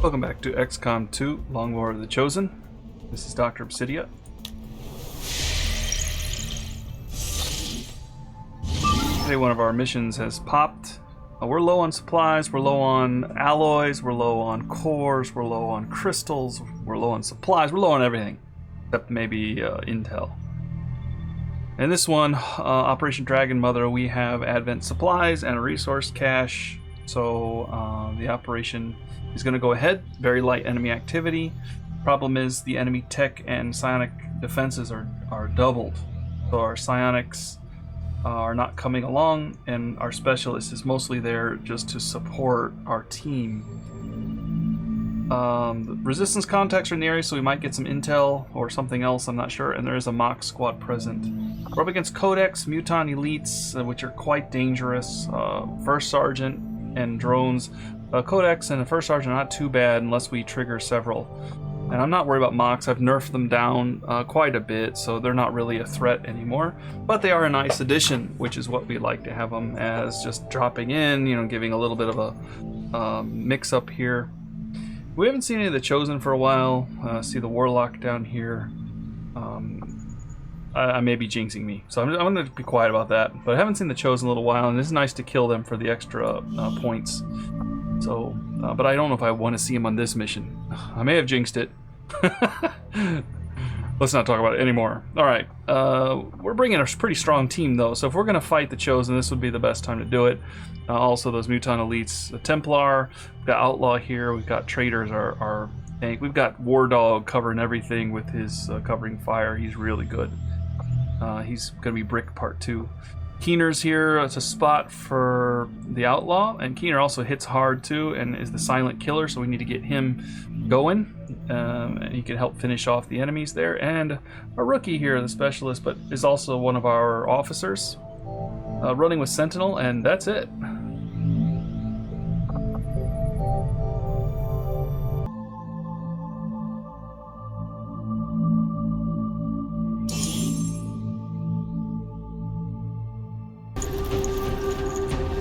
Welcome back to XCOM 2, Long War of the Chosen. This is Dr. Obsidia. Today one of our missions has popped. We're low on supplies, we're low on alloys, we're low on cores, we're low on crystals, we're low on supplies, we're low on everything. Except maybe intel. In this one, Operation Dragon Mother, we have advent supplies and a resource cache. So the operation is going to go ahead. Very light enemy activity. Problem is the enemy tech and psionic defenses are doubled. So our psionics are not coming along, and our specialist is mostly there just to support our team. The resistance contacts are in the area, so we might get some intel or something else, I'm not sure, and there is a mock squad present. We're up against Codex, Muton Elites, which are quite dangerous, First Sergeant, and drones. Codex and the First Sergeant are not too bad unless we trigger several. And I'm not worried about mocks. I've nerfed them down quite a bit, so they're not really a threat anymore. But they are a nice addition, which is what we like to have them as, just dropping in, you know, giving a little bit of a mix-up here. We haven't seen any of the Chosen for a while. See the Warlock down here. I may be jinxing me, so I'm going to be quiet about that. But I haven't seen the Chosen in a little while, and it's nice to kill them for the extra points. So, but I don't know if I want to see him on this mission. I may have jinxed it. Let's not talk about it anymore. All right, we're bringing a pretty strong team though, so if we're going to fight the Chosen, this would be the best time to do it. Also, those Muton Elites, the Templar, we've got Outlaw here, we've got Traders, our tank. We've got WARDAWG covering everything with his covering fire. He's really good. He's going to be Brick Part 2. Keener's here. It's a spot for the Outlaw, and Keener also hits hard too and is the silent killer, so we need to get him going. And he can help finish off the enemies there. And a rookie here, the specialist, but is also one of our officers, running with Sentinel, and that's it.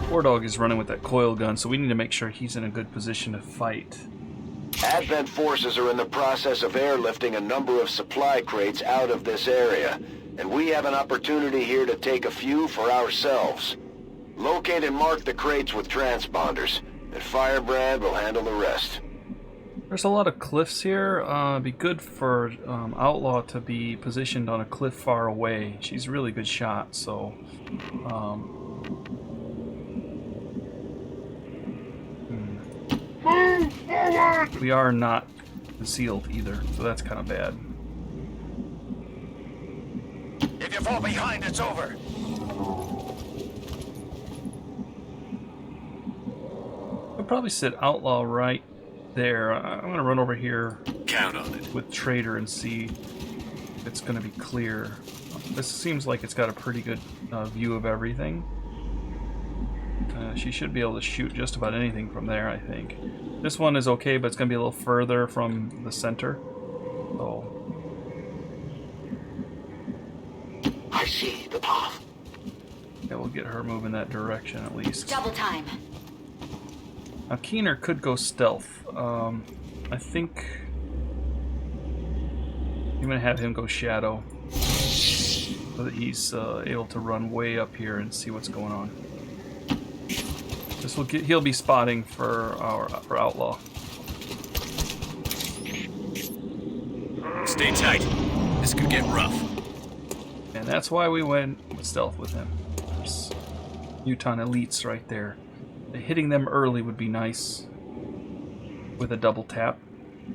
WARDAWG is running with that coil gun, so we need to make sure he's in a good position to fight. Advent forces are in the process of airlifting a number of supply crates out of this area, and we have an opportunity here to take a few for ourselves. Locate and mark the crates with transponders, and Firebrand will handle the rest. There's a lot of cliffs here. It'd be good for Outlaw to be positioned on a cliff far away. She's a really good shot, so... We are not concealed either, so that's kind of bad. If you fall behind, it's over. I'll probably sit Outlaw right there. I'm going to run over here. Count on it. With Trader and see if it's going to be clear. This seems like it's got a pretty good view of everything. She should be able to shoot just about anything from there, I think. This one is okay, but it's going to be a little further from the center. So. I see the path. Yeah, we'll get her moving that direction at least. Double time. Now, Keener could go stealth. I think I'm going to have him go shadow so that he's able to run way up here and see what's going on. This will he'll be spotting for Outlaw. Stay tight. This could get rough. And that's why we went with stealth with him. There's Muton Elites right there. Hitting them early would be nice with a double tap.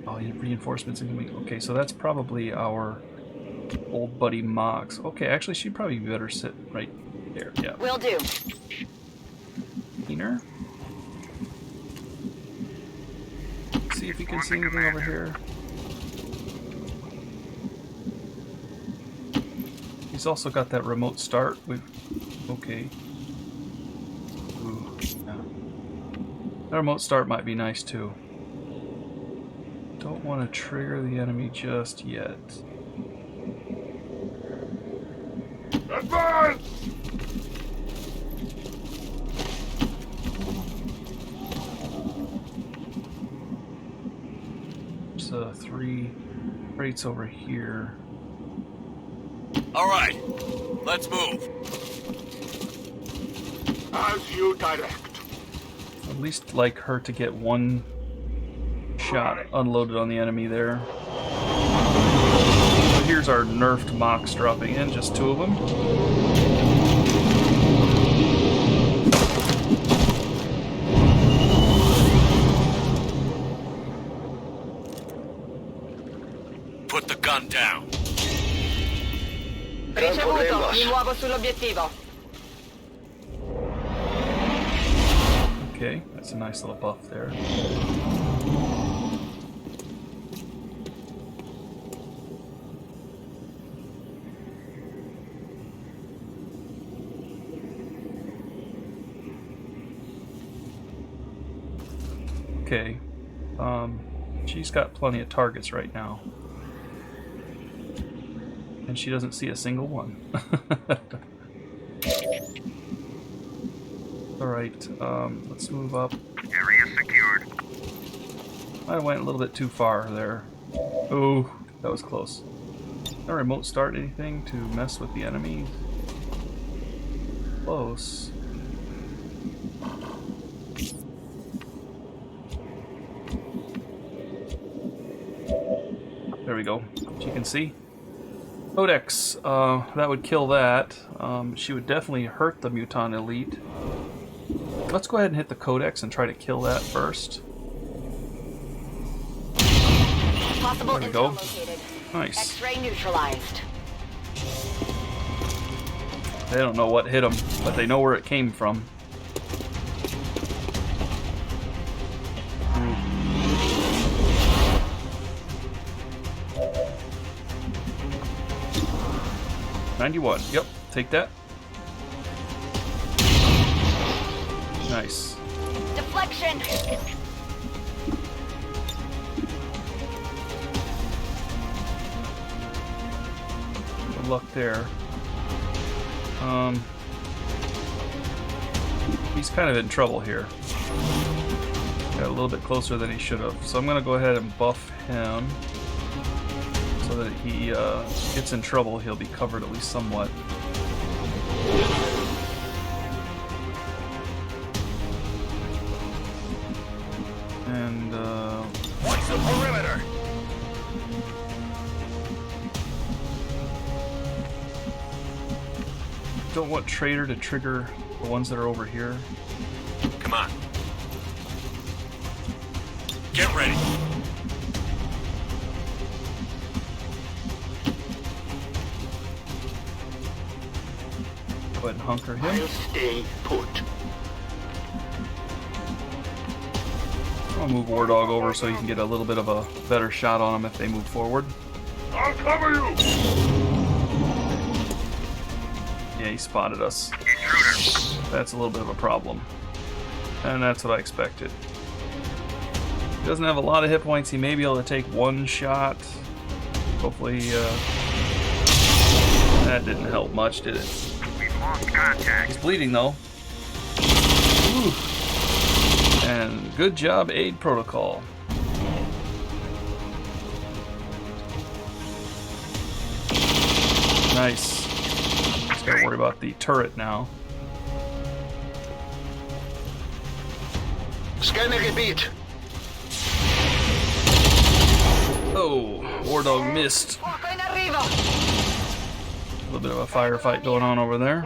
Oh, reinforcements incoming. Okay, so that's probably our old buddy Mox. Okay, actually, she'd probably better sit right there. Yeah. Will do. Keener. See if you can see anything over here. He's also got that remote start with. Okay. Ooh, yeah. That remote start might be nice too. Don't want to trigger the enemy just yet. Advance! There's 3 crates over here. All right, let's move. As you direct. At least like her to get 1 shot unloaded on the enemy there. So here's our nerfed mocks dropping in, just 2 of them. Put the gun down. Ricevuto, mi muovo sull'obiettivo. Okay, that's a nice little buff there. Okay, she's got plenty of targets right now. And she doesn't see a single one. Alright, let's move up. Area secured. I went a little bit too far there. Oh, that was close. Can I remote start anything to mess with the enemy? Close. There we go. She can see. Codex, that would kill that. She would definitely hurt the Mutant Elite. Let's go ahead and hit the Codex and try to kill that first. Possible There we go. intel located. Nice. X-ray neutralized. They don't know what hit them, but they know where it came from. 91. Yep, take that. Nice. Deflection. Good luck there. He's kind of in trouble here. Got a little bit closer than he should have. So I'm going to go ahead and buff him so that he gets in trouble. He'll be covered at least somewhat. And What's the perimeter? don't want Trader to trigger the ones that are over here. Come on. Get ready. Go ahead and hunker him. I'll stay put. I'll move WARDAWG over so you can get a little bit of a better shot on them if they move forward. I'll cover you. Yeah, he spotted us. Intruder. That's a little bit of a problem. And that's what I expected. He doesn't have a lot of hit points. He may be able to take one shot. Hopefully, that didn't help much, did it? We've lost contact. He's bleeding, though. Ooh. And good job, aid protocol. Nice. Just gotta worry about the turret now. Scanner repeat. Oh, WARDAWG missed. Fuoco in arrivo. A little bit of a firefight going on over there.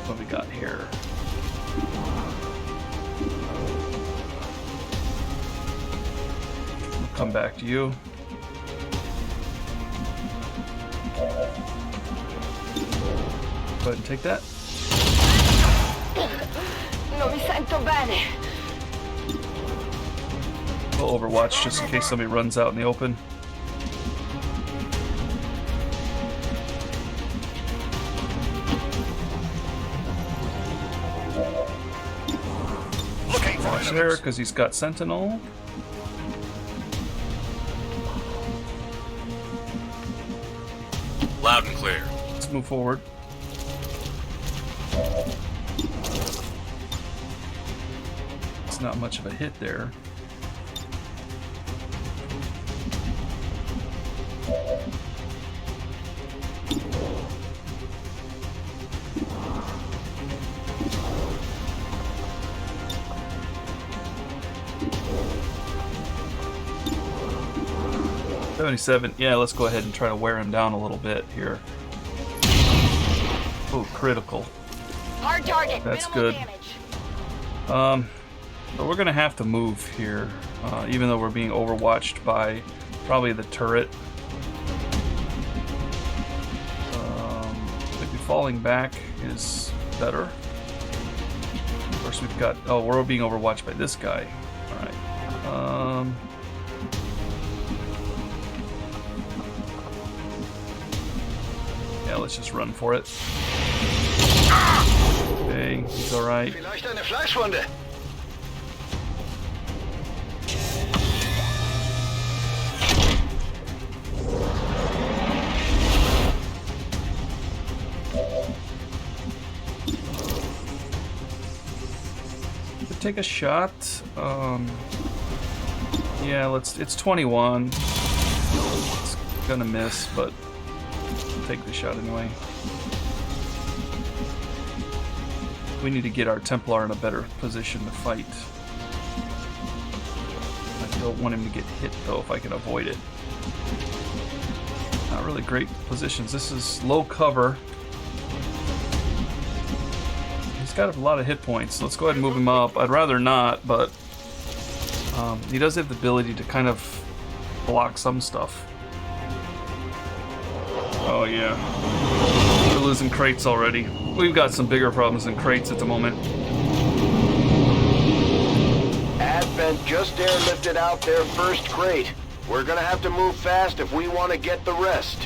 What we got here? We'll come back to you. Go ahead and take that. Non mi sento bene. We'll overwatch just in case somebody runs out in the open. Looking for Watch there because he's got Sentinel. Loud and clear. Let's move forward. It's not much of a hit there. $77. Yeah, let's go ahead and try to wear him down a little bit here. Oh, critical. Hard target. That's Minimal good. damage. But we're gonna have to move here, even though we're being overwatched by probably the turret. Maybe falling back is better. Of course, we've got. Oh, we're being overwatched by this guy. All right. Yeah, let's just run for it. Okay, he's all right. Vielleicht eine Fleischwunde. Could take a shot. Yeah, it's 21. It's gonna miss, but I'll take the shot anyway. We need to get our Templar in a better position to fight. I don't want him to get hit though if I can avoid it. Not really great positions. This is low cover. He's got a lot of hit points. Let's go ahead and move him up. I'd rather not, but he does have the ability to kind of block some stuff. Oh yeah. We're losing crates already. We've got some bigger problems than crates at the moment. Advent just airlifted out their first crate. We're gonna have to move fast if we want to get the rest.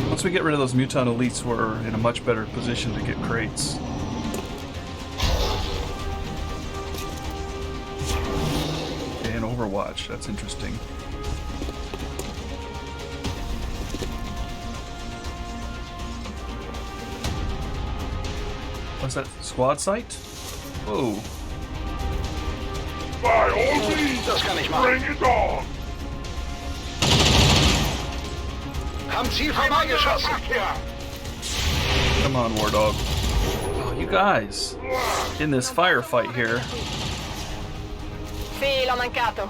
Once we get rid of those mutant elites, we're in a much better position to get crates. Okay, and Overwatch, that's interesting. What's that? Squad site? Whoa. By all means, Das kann ich machen. bring it on! Haben Ziel vorbeigeschossen. Come on, WARDAWG. Oh, you guys. In this firefight here. Sì, l'ho mancato.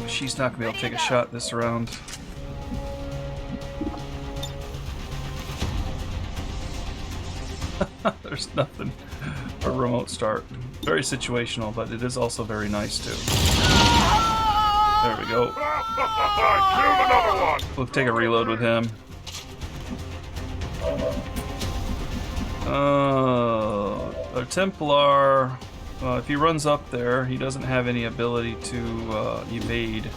She's not going to be able to take a shot this round. There's nothing for a remote start. Very situational, but it is also very nice too. There we go. Killed another one! We'll take a reload with him. Our Templar, if he runs up there, he doesn't have any ability to evade.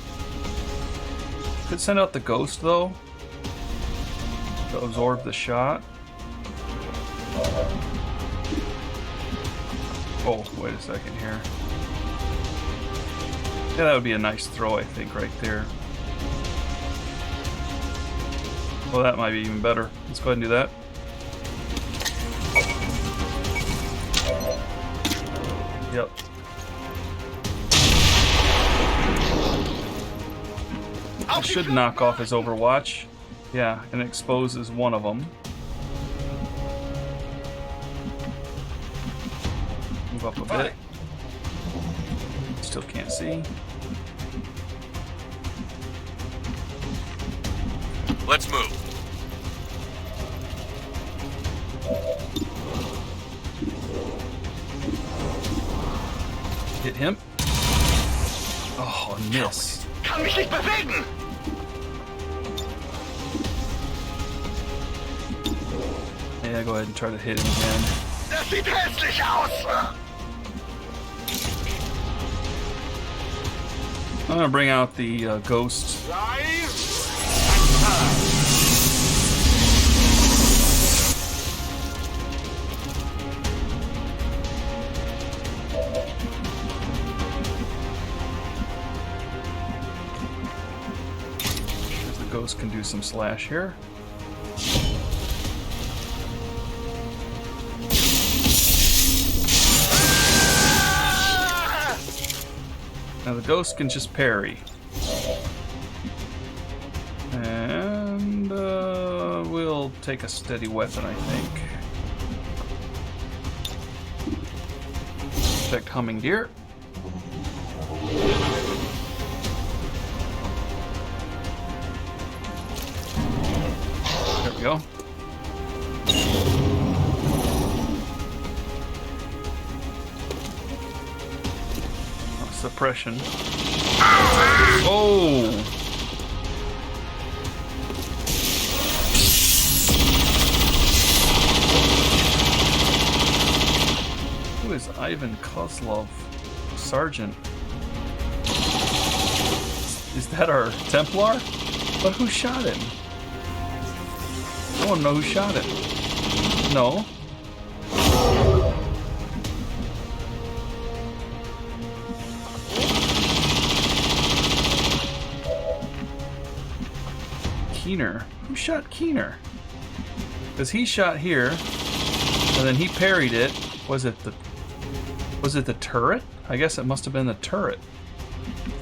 Could send out the ghost though to absorb the shot. Oh, wait a second here. Yeah, that would be a nice throw, I think, right there. Well, that might be even better. Let's go ahead and do that. Yep. I should knock off his Overwatch. Yeah, and exposes one of them. Move up a bit. Still can't see. Let's move. Hit him. Oh, a miss. Kann mich nicht bewegen. Yeah, go ahead and try to hit him again. Das sieht hässlich aus. I'm gonna bring out the ghost. Ghost can do some slash here. Now the Ghost can just parry. And we'll take a steady weapon, I think. Protect Humming Deer. There we go. Oh, suppression. Oh! Who is Ivan Kozlov? Sergeant. Is that our Templar? But who shot him? I want to know who shot him. No. Keener. Who shot Keener? Because he shot here, and then he parried it. Was it the turret? I guess it must have been the turret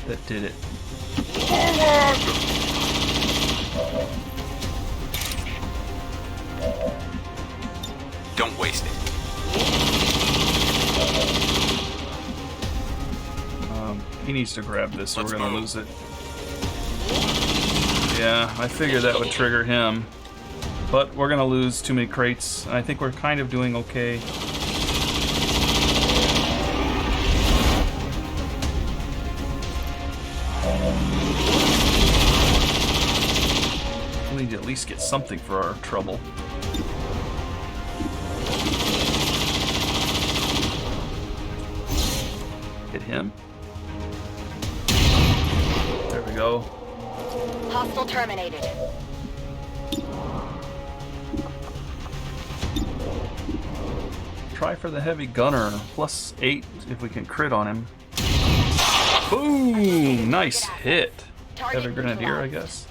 that did it. Don't waste it. He needs to grab this, so Let's we're gonna move. lose it. Yeah, I figured that would trigger him. But we're gonna lose too many crates. I think we're kind of doing okay. We need to at least get something for our trouble. Hit him. There we go. Hostile terminated. Try for the heavy gunner. +8 if we can crit on him. Boom! Nice hit. Heavy grenadier, I guess.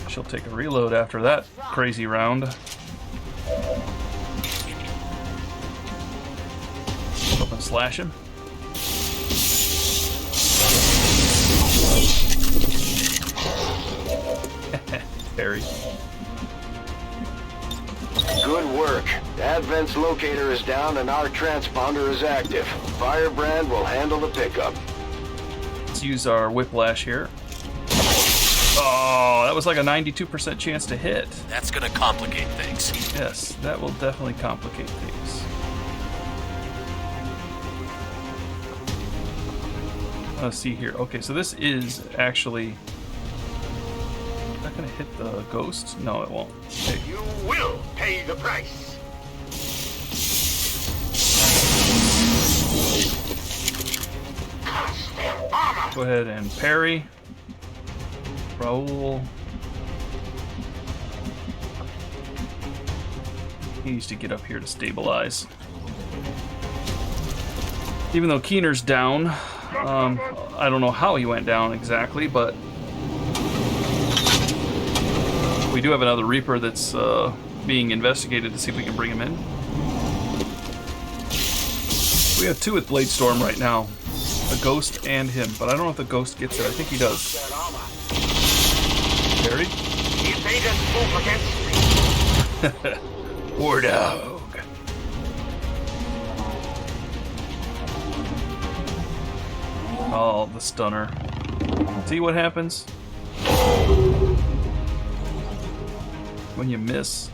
She'll take a reload after that crazy round. Up and slash him. Parry. Good work. The Advent's locator is down and our transponder is active. Firebrand will handle the pickup. Let's use our whiplash here. Oh, that was like a 92% chance to hit. That's gonna complicate things. Yes, that will definitely complicate things. Let's see here. Okay, so this is actually... Is that gonna hit the Ghost? No, it won't. Okay. You will pay the price. Go ahead and parry. Raoul. He needs to get up here to stabilize. Even though Keener's down, I don't know how he went down exactly, but we do have another Reaper that's being investigated to see if we can bring him in. We have 2 with Bladestorm right now. A Ghost and him, but I don't know if the Ghost gets it. I think he does. Parried? If they just move against me. WARDAWG. Oh, the stunner. See what happens when you miss.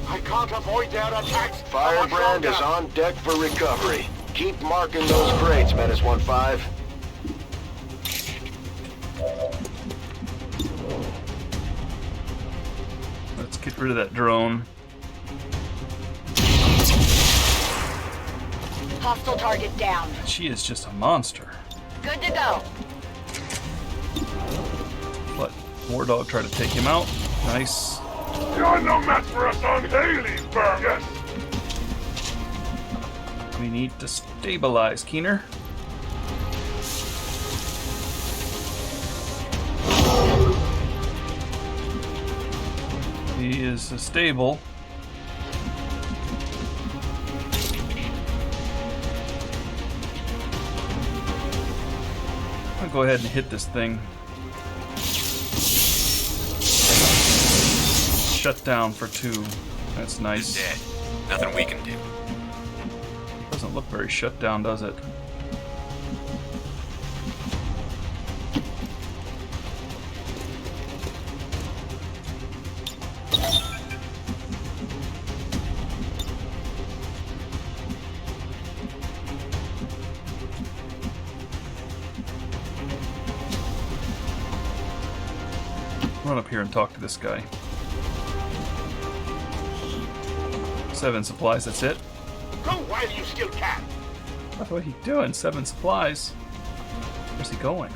I can't avoid their attacks. Firebrand is on deck for recovery. Keep marking those crates, Menace 1-5. Let's get rid of that drone. Hostile target down. She is just a monster. Good to go. Let WARDAWG try to take him out. Nice. You're no match for us on Haley'sburg. Yes. We need to stabilize Keener. He is stable. I'll go ahead and hit this thing. Shut down for 2. That's nice. Dead. Nothing we can do. Doesn't look very shut down, does it? Run up here and talk to this guy. 7 supplies, that's it. Go while you still can. What are he doing? 7 supplies. Where's he going?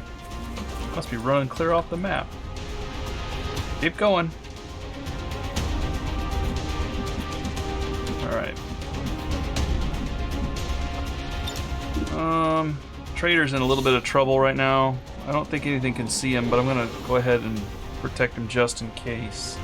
Must be running clear off the map. Keep going. Alright. Trader's in a little bit of trouble right now. I don't think anything can see him, but I'm gonna go ahead and protect him just in case.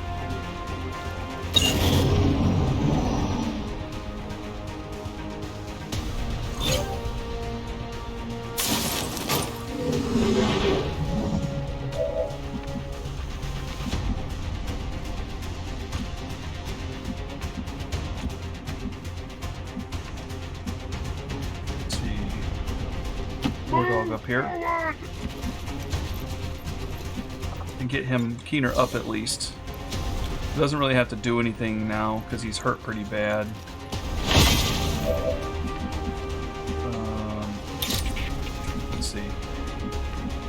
Let's see. WARDAWG up here. And get him Keener up at least. Doesn't really have to do anything now because he's hurt pretty bad. Let's see.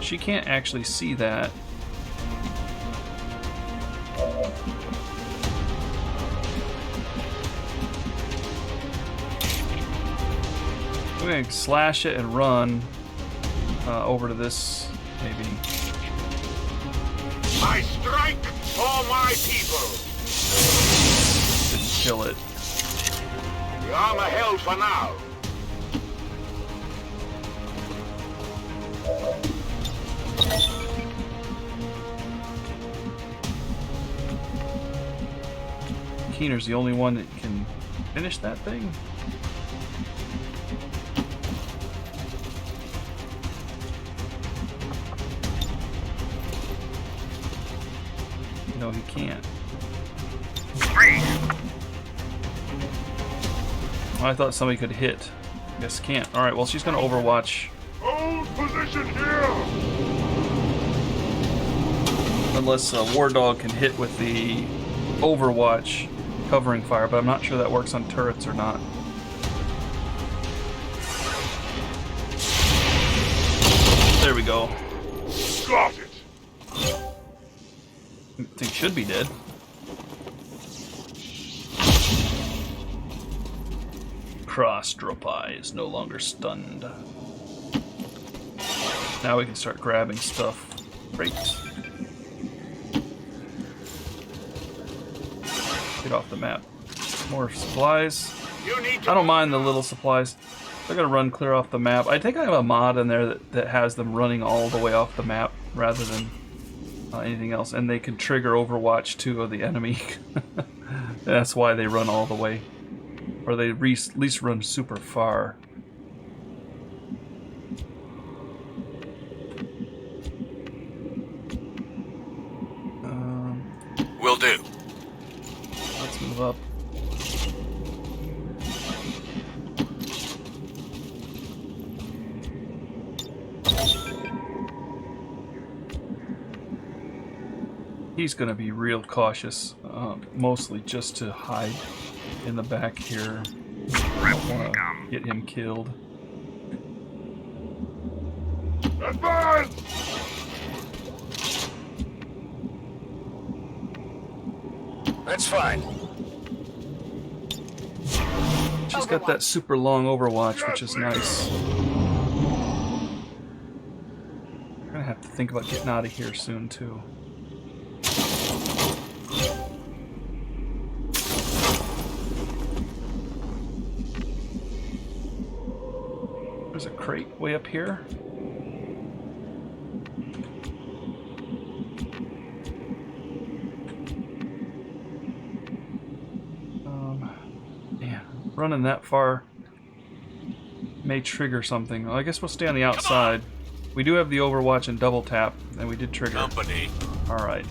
She can't actually see that. We're going to slash it and run over to this, maybe. I strike for my people. Didn't kill it. The armor held for now. Keener's the only one that can finish that thing. No, he can't. I thought somebody could hit. Guess can't. Alright, well, she's going to overwatch. Hold position here. Unless WARDAWG can hit with the overwatch covering fire, but I'm not sure that works on turrets or not. There we go. Got it. I think should be dead. Cross-drop is no longer stunned. Now we can start grabbing stuff. Great. Get off the map. More supplies. I don't mind the little supplies. They're gonna run clear off the map. I think I have a mod in there that has them running all the way off the map rather than anything else, and they can trigger Overwatch 2 of the enemy. That's why they run all the way, or they at least run super far. Will do. Let's move up. He's going to be real cautious, mostly just to hide in the back here. I don't want to get him killed. Advance! That's fine. She's got that super long Overwatch, which is nice. We're going to have to think about getting out of here soon, too. There's a crate way up here. running that far may trigger something. Well, I guess we'll stay on the outside. We do have the Overwatch and double tap, and we did trigger. Company. Alright.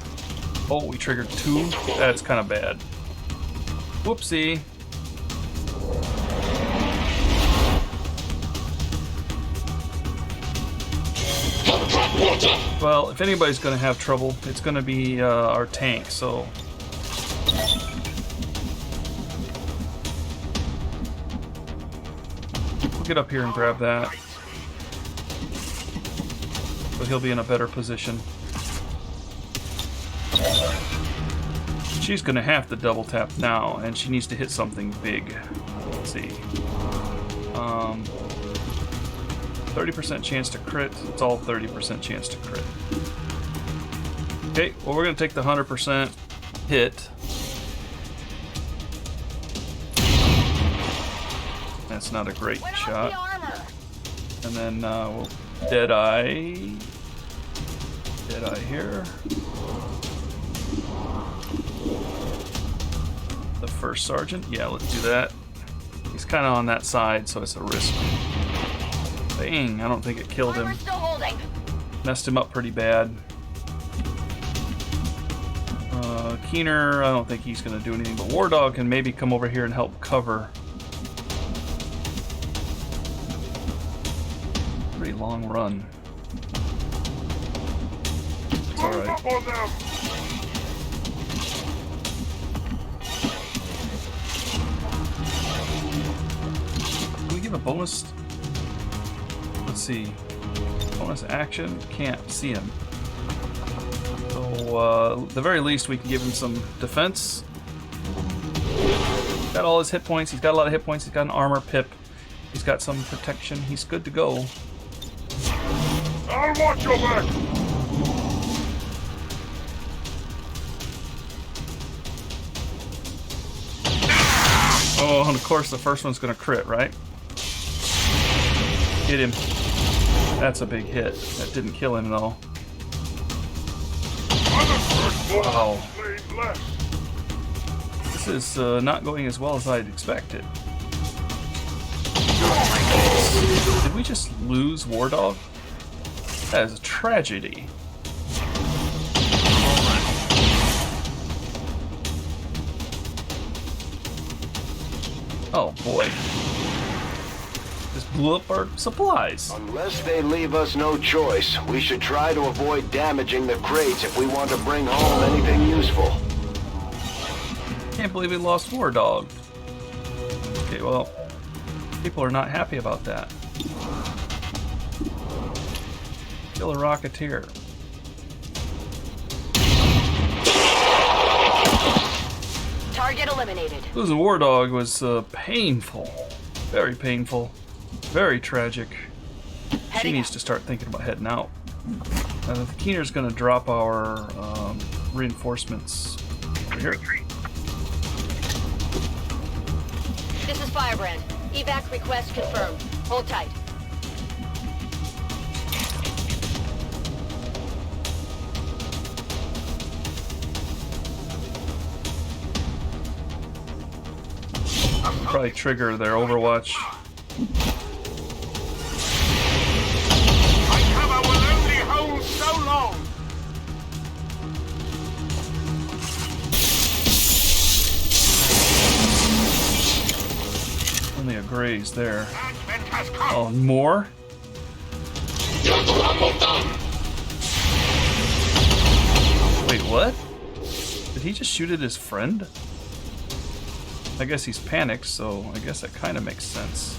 Oh, we triggered 2? That's kind of bad. Whoopsie. Well, if anybody's going to have trouble, it's going to be our tank, so... We'll get up here and grab that. But he'll be in a better position. She's going to have to double tap now, and she needs to hit something big. Let's see. 30% chance to crit. It's all 30% chance to crit. Okay, well, we're going to take the 100% hit. That's not a great shot. And then we'll Deadeye. Deadeye here. The first sergeant. Yeah, let's do that. He's kind of on that side, so it's a risk. Bang, I don't think it killed him. Messed him up pretty bad. Keener, I don't think he's going to do anything, but WARDAWG can maybe come over here and help cover. Pretty long run. It's alright. Can we give a bonus? Let's see. Bonus action? Can't see him. So, at the very least, we can give him some defense. Got all his hit points. He's got a lot of hit points. He's got an armor pip. He's got some protection. He's good to go. I'll watch your back. Oh, and of course the first one's going to crit, right? Hit him. That's a big hit. That didn't kill him, though. Wow. This is not going as well as I'd expected. Did we just lose WARDAWG? That is a tragedy. Oh boy. Just blew up our supplies. Unless they leave us no choice, we should try to avoid damaging the crates if we want to bring home anything useful. Can't believe we lost WARDAWG. Okay, well, people are not happy about that. Kill a Rocketeer. Target eliminated. Losing WARDAWG was painful. Very painful. Very tragic. She needs to start thinking about heading out. The Keener's going to drop our reinforcements over here. This is Firebrand. Evac request confirmed. Hold tight. Probably trigger their Overwatch. My cover will only hold so long. Only a graze there. Judgment has come. Oh, more? Wait, what? Did he just shoot at his friend? I guess he's panicked, so I guess that kind of makes sense.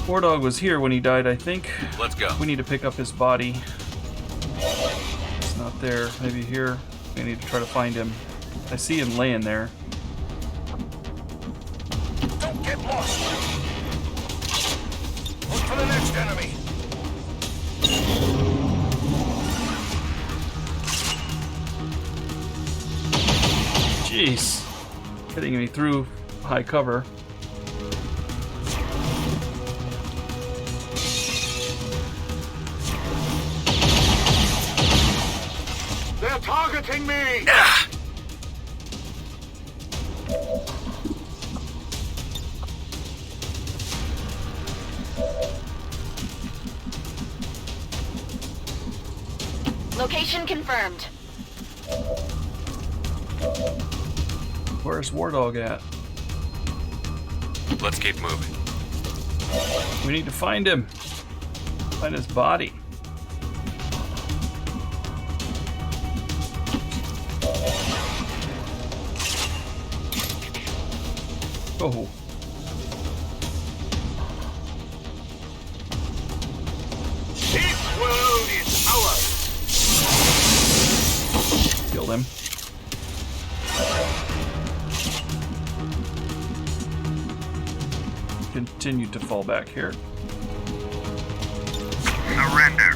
WARDAWG was here when he died, I think. Let's go. We need to pick up his body. It's not there. Maybe here. We need to try to find him. I see him laying there. Don't get lost. Look for the next enemy. Jeez. Hitting me through high cover. They're targeting me! Location confirmed. Where's WARDAWG at? Let's keep moving. We need to find him. Find his body. Oh. This world is ours! Killed him. Continued to fall back here. Surrender!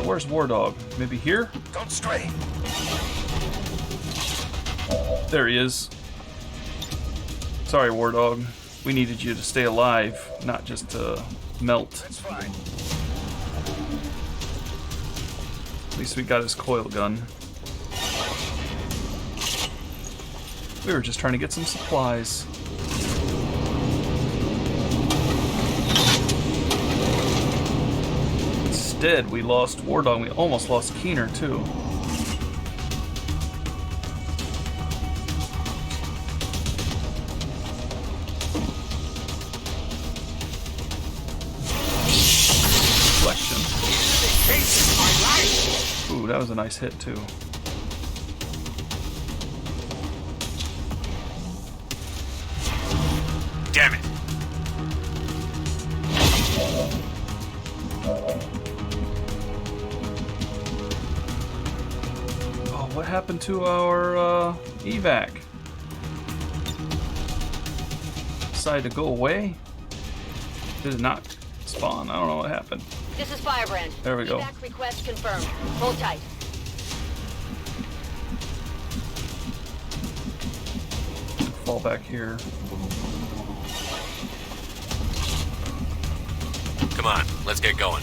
Where's WARDAWG? Maybe here? Don't stray! There he is. Sorry, WARDAWG. We needed you to stay alive, not just to melt. That's fine. At least we got his coil gun. We were just trying to get some supplies. Instead, we lost WARDAWG. We almost lost Keener, too. Ooh, that was a nice hit too. Damn it! Oh, what happened to our evac? Decided to go away? Did it not spawn? I don't know what happened. This is Firebrand. There we go. Evac request confirmed. Hold tight. Fall back here. Come on, let's get going.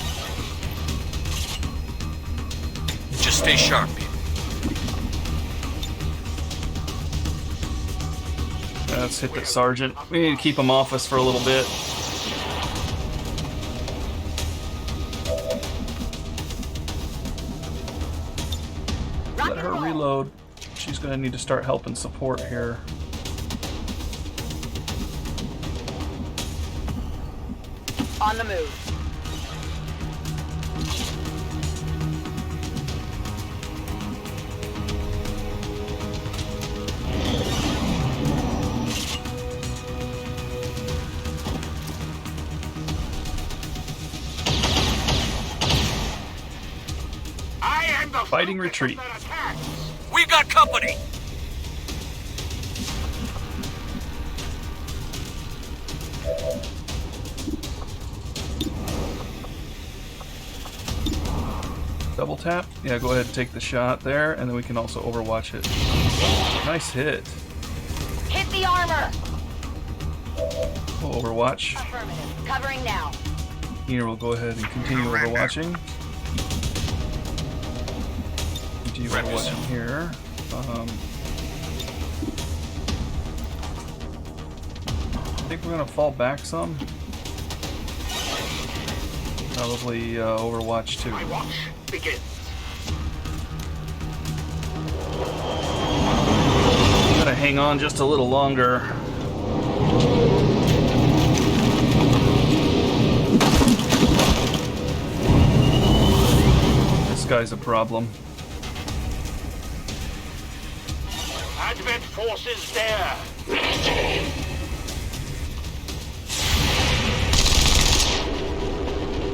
Just stay sharp, people. Let's hit the sergeant. We need to keep him off us for a little bit. Let her reload. She's gonna need to start helping support here. On the move. I am the Fighting focus retreat. of their attacks. We've got company! Double tap? Yeah, go ahead and take the shot there, and then we can also overwatch it. Nice hit. Hit the armor. We'll overwatch. Affirmative. Covering now. Here we'll go ahead and continue overwatching. Continue overwatching here. I think we're gonna fall back some. Probably Overwatch 2. My watch begins. Gotta hang on just a little longer. This guy's a problem. Advent forces there.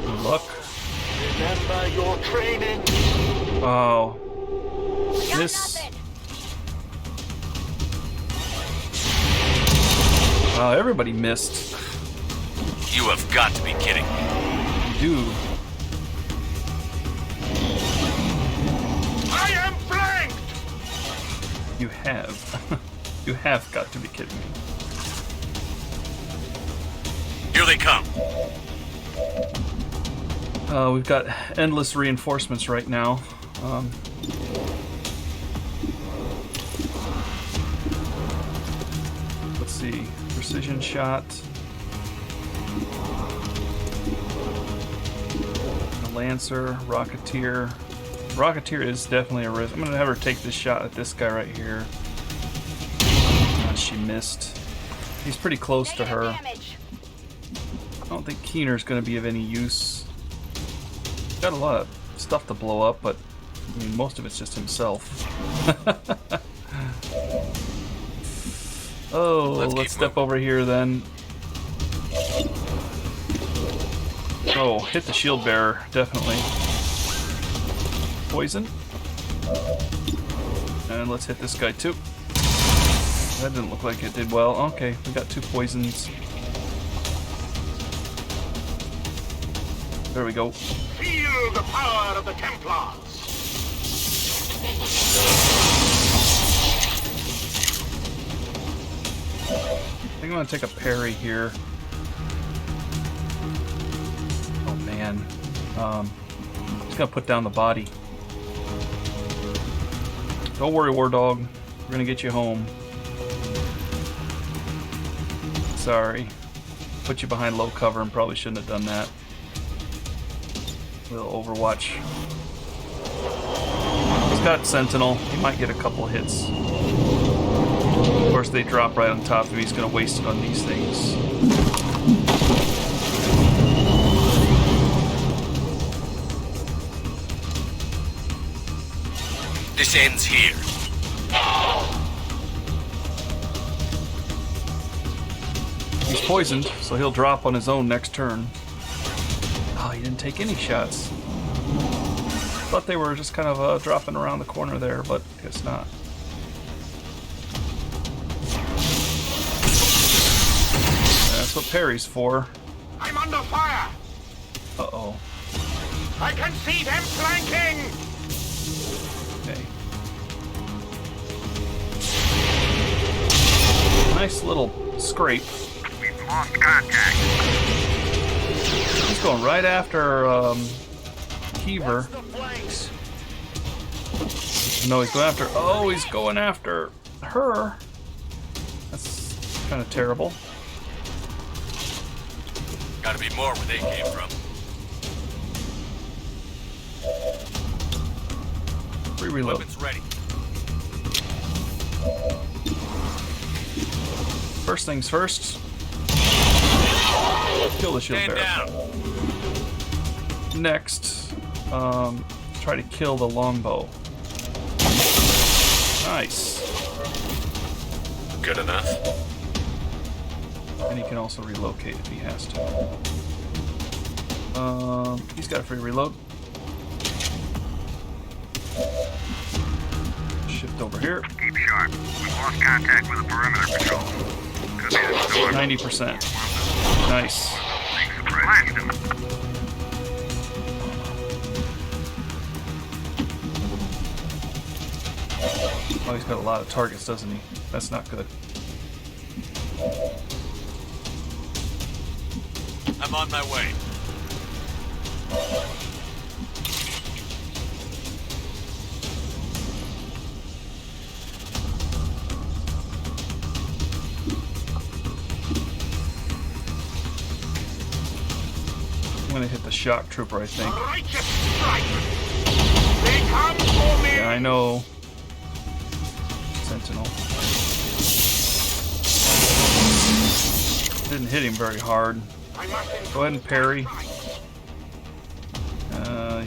Good luck. Remember your training. Oh. Got This. nothing. Wow, everybody missed. You have got to be kidding me. Dude. I am flanked. You have. You have got to be kidding me. Here they come. We've got endless reinforcements right now. Let's see. Precision shot. A Lancer, Rocketeer. Rocketeer is definitely a risk. I'm going to have her take this shot at this guy right here. She missed. He's pretty close to her. I don't think Keener's going to be of any use. Got a lot of stuff to blow up, but I mean, most of it's just himself. Oh, let's step over here then. Oh, hit the shield bearer, definitely. Poison. And let's hit this guy too. That didn't look like it did well. Okay, we got 2 poisons. There we go. Feel the power of the Templars. I think I'm gonna take a parry here. Oh man. Just gonna put down the body. Don't worry, War Dog. We're gonna get you home. Sorry. Put you behind low cover and probably shouldn't have done that. Little Overwatch. He's got Sentinel. He might get a couple hits. Of course, they drop right on top of him. He's going to waste it on these things. This ends here. He's poisoned, so he'll drop on his own next turn. Oh, he didn't take any shots. Thought they were just kind of dropping around the corner there, but I guess not. That's what parry's for. I'm under fire. Uh-oh. I can see them flanking. Okay. Nice little scrape. We've lost contact. He's going right after Keever. The flanks. No, he's going after. Oh, he's going after her. That's kind of terrible. Gotta be more where they came from. Free reload. Weapons ready. First things first. Kill the shield Stand bearer. down. Next, try to kill the longbow. Nice. Good enough. And he can also relocate if he has to. He's got a free reload. Shift over here. Keep sharp. We've lost contact with the perimeter patrol. Could be the storm. 90%. Nice. Blast him. Oh, he's got a lot of targets, doesn't he? That's not good. I'm on my way. I'm gonna hit the shock trooper, I think. Righteous strike. They come for me. Yeah, I know. Sentinel. Didn't hit him very hard. I must Go ahead and parry.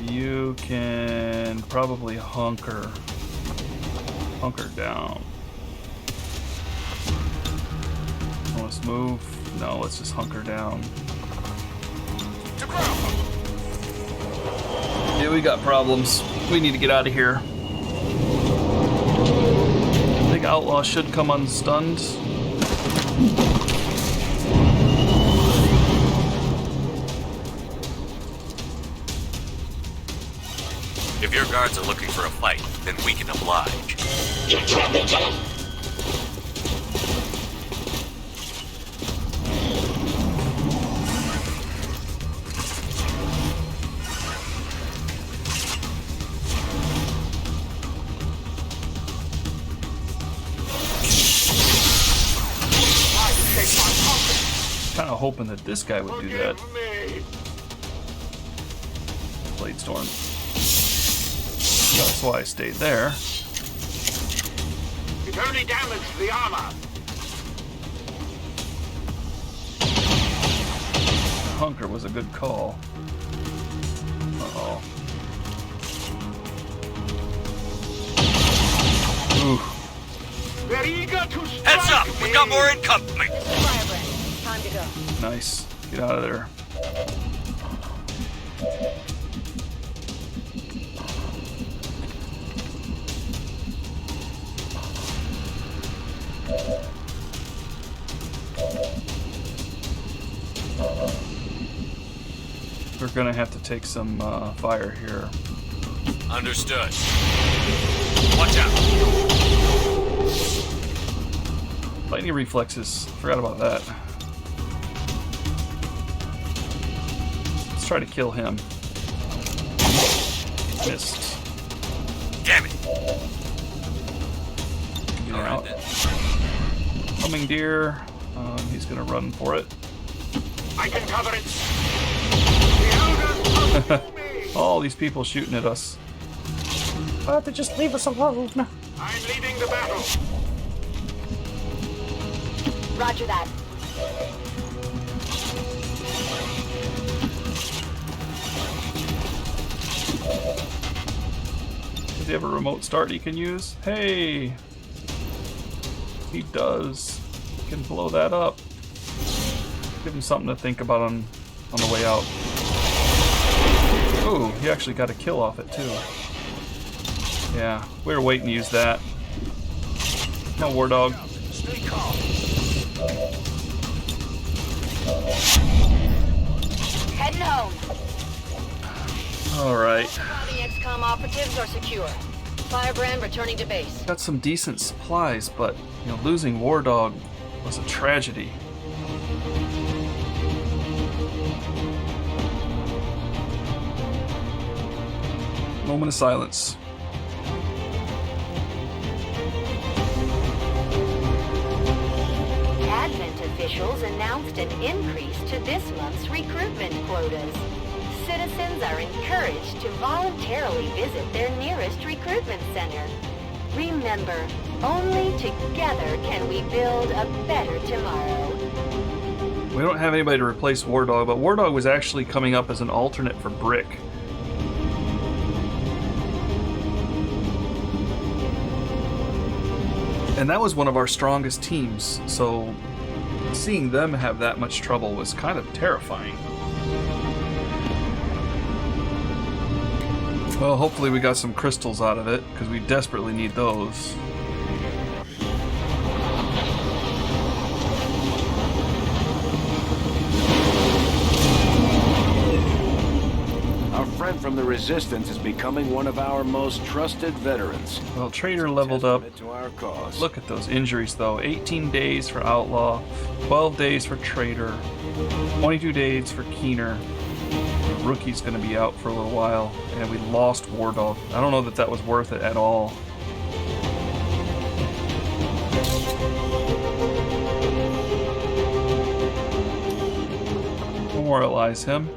You can probably hunker down. Let's move. No, let's just hunker down. Yeah, we got problems. We need to get out of here. I think Outlaw should come unstunned. If your guards are looking for a fight, then we can oblige. Kind of hoping that this guy would do that. Blade Storm. That's why I stayed there. It only damaged the armor. Hunker was a good call. Uh-oh. Ooh. They're eager to strike. Heads up! We got more incoming! Firebrand, time to go. Nice. Get out of there. We're gonna have to take some fire here. Understood. Watch out! Lightning reflexes. Forgot about that. Let's try to kill him. Missed. Damn it! Get All right out. then. Coming deer. He's gonna run for it. I can cover it. The elders pursue me. All these people shooting at us. Why don't they just leave us alone? I'm leading the battle. Roger that. Does he have a remote start he can use? Hey! He does. He can blow that up. Give him something to think about on the way out. Ooh, he actually got a kill off it too. Yeah, we were waiting to use that. No war dog. Stay calm. Heading home. Alright. The XCOM operatives are secure. Firebrand returning to base. Got some decent supplies, but you know, losing WARDAWG was a tragedy. Moment of silence. Advent officials announced an increase to this month's recruitment quotas. Citizens are encouraged to voluntarily visit their nearest recruitment center. Remember, only together can we build a better tomorrow. We don't have anybody to replace WARDAWG, but WARDAWG was actually coming up as an alternate for Brick. And that was one of our strongest teams, so seeing them have that much trouble was kind of terrifying. Well, hopefully we got some crystals out of it, because we desperately need those. Our friend from the Resistance is becoming one of our most trusted veterans. Well, Trader leveled up. Testament to our cause. Look at those injuries, though. 18 days for Outlaw, 12 days for Trader, 22 days for Keener. The rookie's going to be out for a little while, and we lost WARDAWG. I don't know that that was worth it at all. Memorialize him.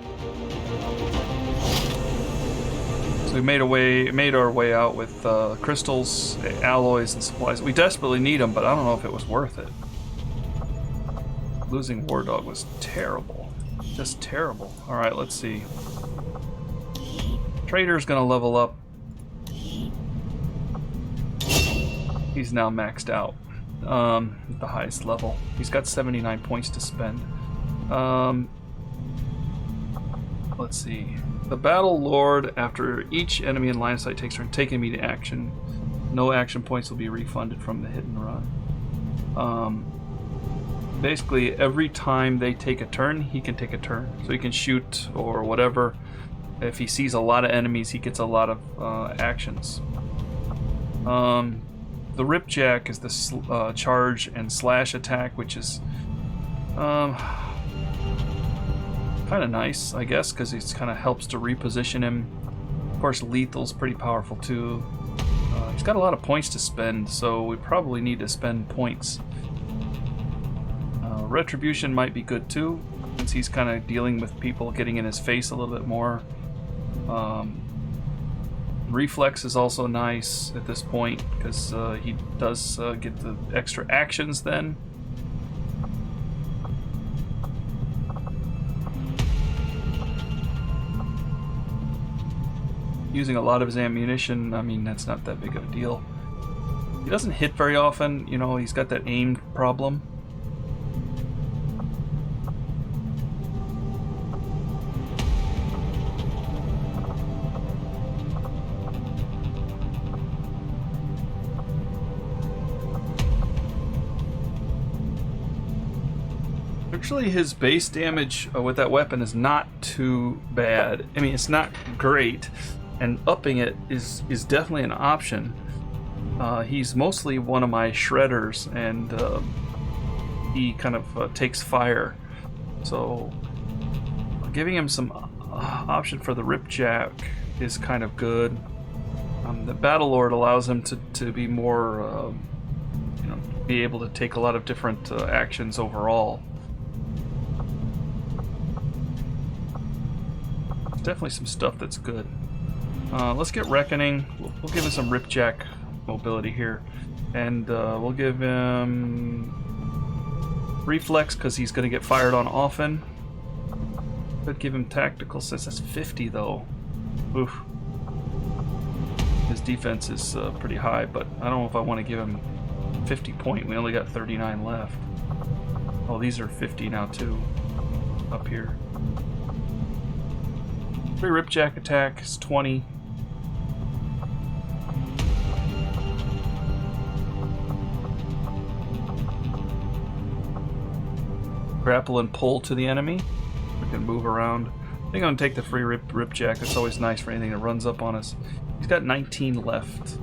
So we made our way out with crystals, alloys, and supplies. We desperately need them, but I don't know if it was worth it. Losing WARDAWG was terrible. Just terrible. Alright, let's see. Trader's gonna level up. He's now maxed out. At the highest level. He's got 79 points to spend. Let's see. The Battle Lord, after each enemy in line of sight takes turn, take immediate action. No action points will be refunded from the hit and run. Basically, every time they take a turn, he can take a turn. So he can shoot or whatever. If he sees a lot of enemies, he gets a lot of actions. the Ripjack is the charge and slash attack, which is kind of nice, I guess, because it kind of helps to reposition him. Of course, lethal's pretty powerful too. He's got a lot of points to spend, so we probably need to spend points. Retribution might be good too, since he's kind of dealing with people getting in his face a little bit more. Reflex is also nice at this point, because he does get the extra actions then. Using a lot of his ammunition, I mean, that's not that big of a deal. He doesn't hit very often, you know, he's got that aim problem. Actually, his base damage with that weapon is not too bad. I mean, it's not great, and upping it is definitely an option. He's mostly one of my shredders, and he kind of takes fire. So giving him some option for the Ripjack is kind of good. The Battlelord allows him to be more, you know, be able to take a lot of different actions overall. Definitely some stuff that's good. Let's get Reckoning. We'll give him some Ripjack mobility here, and we'll give him Reflex because he's going to get fired on often. Could give him Tactical Sense. That's 50 though. Oof. His defense is pretty high, but I don't know if I want to give him 50 point. We only got 39 left. Oh, these are 50 now too. Up here. Free Ripjack attack is 20. Grapple and pull to the enemy. We can move around. I think I'm gonna take the free Ripjack. It's always nice for anything that runs up on us. He's got 19 left.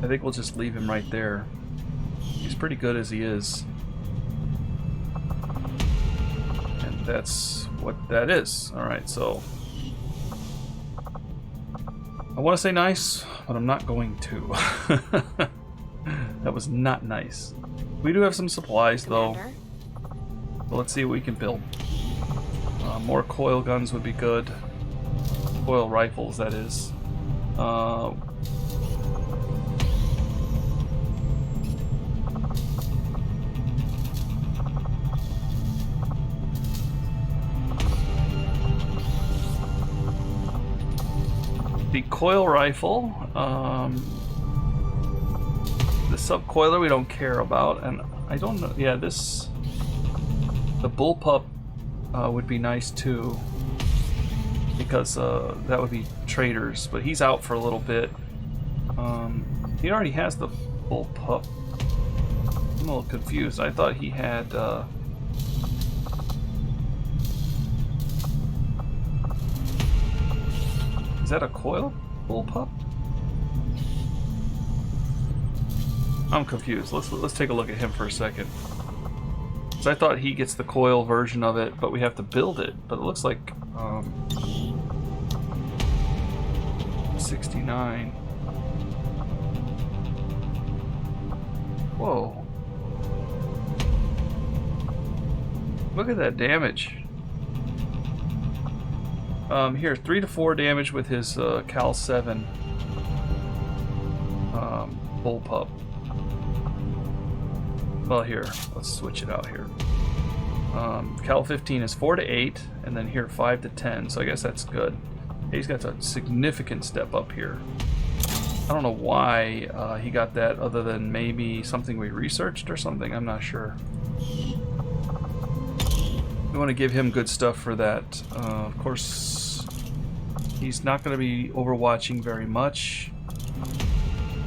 I think we'll just leave him right there. He's pretty good as he is. And that's what that is. Alright, so I want to say nice, but I'm not going to. That was not nice. We do have some supplies though. So let's see what we can build. More coil guns would be good. Coil rifles, that is. The coil rifle, the subcoiler we don't care about, and I don't know, yeah, the bullpup would be nice too, because that would be traitors, but he's out for a little bit. He already has the bullpup. I'm a little confused. I thought he had is that a coil bullpup? I'm confused. Let's take a look at him for a second. So I thought he gets the coil version of it, but we have to build it. But it looks like 69. Whoa! Look at that damage. Here, 3 to 4 damage with his Cal 7 bullpup. Well, here, let's switch it out here. Cal 15 is 4 to 8, and then here 5 to 10. So I guess that's good. He's got a significant step up here. I don't know why he got that, other than maybe something we researched or something. I'm not sure. We want to give him good stuff for that. Of course, he's not going to be overwatching very much,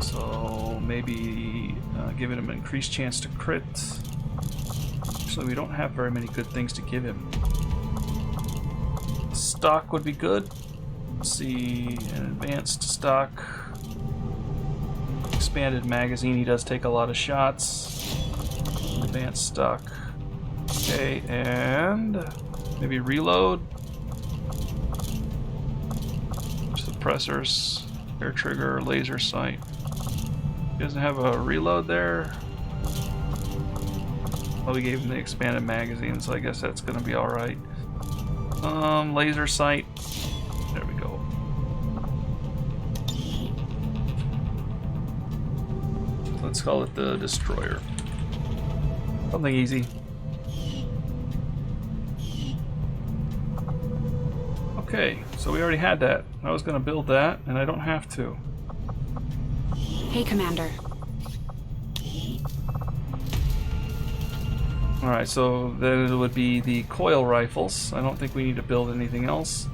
so maybe giving him an increased chance to crit. unfortunately, we don't have very many good things to give him. Stock would be good. Let's see, an advanced stock. Expanded magazine, he does take a lot of shots. Advanced stock. Okay, and maybe reload. Suppressors, air trigger, laser sight. He doesn't have a reload there. Well, we gave him the expanded magazine, so I guess that's gonna be alright. Laser sight. There we go. Let's call it the destroyer. Something easy. Okay, so we already had that. I was gonna build that, and I don't have to. Hey, Commander. Alright, so then it would be the coil rifles. I don't think we need to build anything else.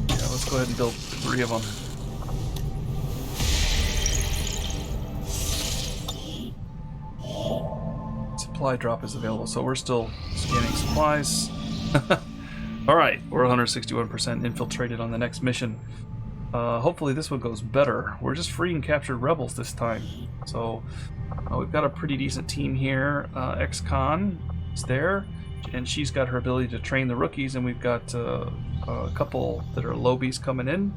Yeah, let's go ahead and build 3 of them. Supply drop is available, so we're still scanning supplies. Alright, we're 161% infiltrated on the next mission. Hopefully this one goes better. We're just freeing captured rebels this time. So we've got a pretty decent team here. XCOM is there, and she's got her ability to train the rookies, and we've got a couple that are lobies coming in.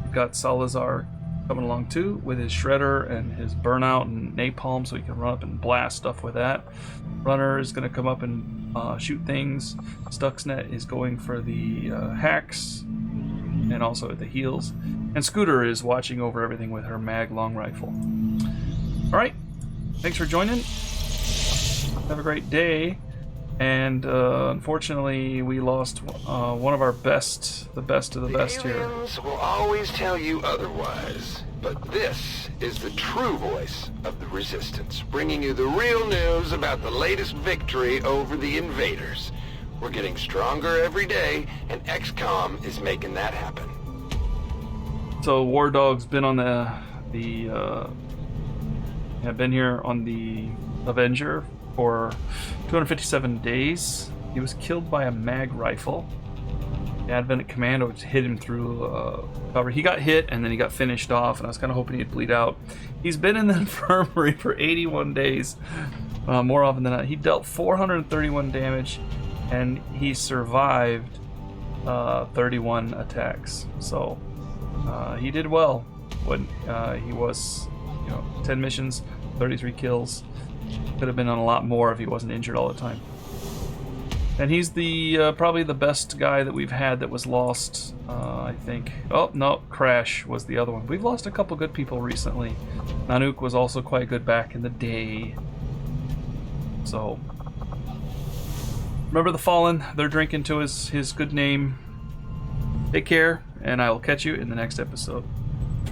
We've got Salazar coming along too with his shredder and his burnout and napalm, so he can run up and blast stuff with that. Runner is going to come up and shoot things. Stuxnet is going for the hacks and also at the heels. And Scooter is watching over everything with her mag long rifle. Alright, thanks for joining. Have a great day. And unfortunately, we lost one of our best, the best of the best here. Aliens will always tell you otherwise, but this is the true voice of the Resistance, bringing you the real news about the latest victory over the invaders. We're getting stronger every day, and XCOM is making that happen. So WARDAWG's been on been here on the Avenger for 257 days. He was killed by a mag rifle. The Advent Commando hit him through cover. He got hit and then he got finished off, and I was kind of hoping he'd bleed out. He's been in the infirmary for 81 days. More often than not. He dealt 431 damage, and he survived 31 attacks. So he did well when he was, 10 missions, 33 kills. Could have been on a lot more if he wasn't injured all the time. And he's the probably the best guy that we've had that was lost, I think. Oh, no, Crash was the other one. We've lost a couple good people recently. Nanook was also quite good back in the day. So, remember the Fallen. They're drinking to his good name. Take care, and I will catch you in the next episode.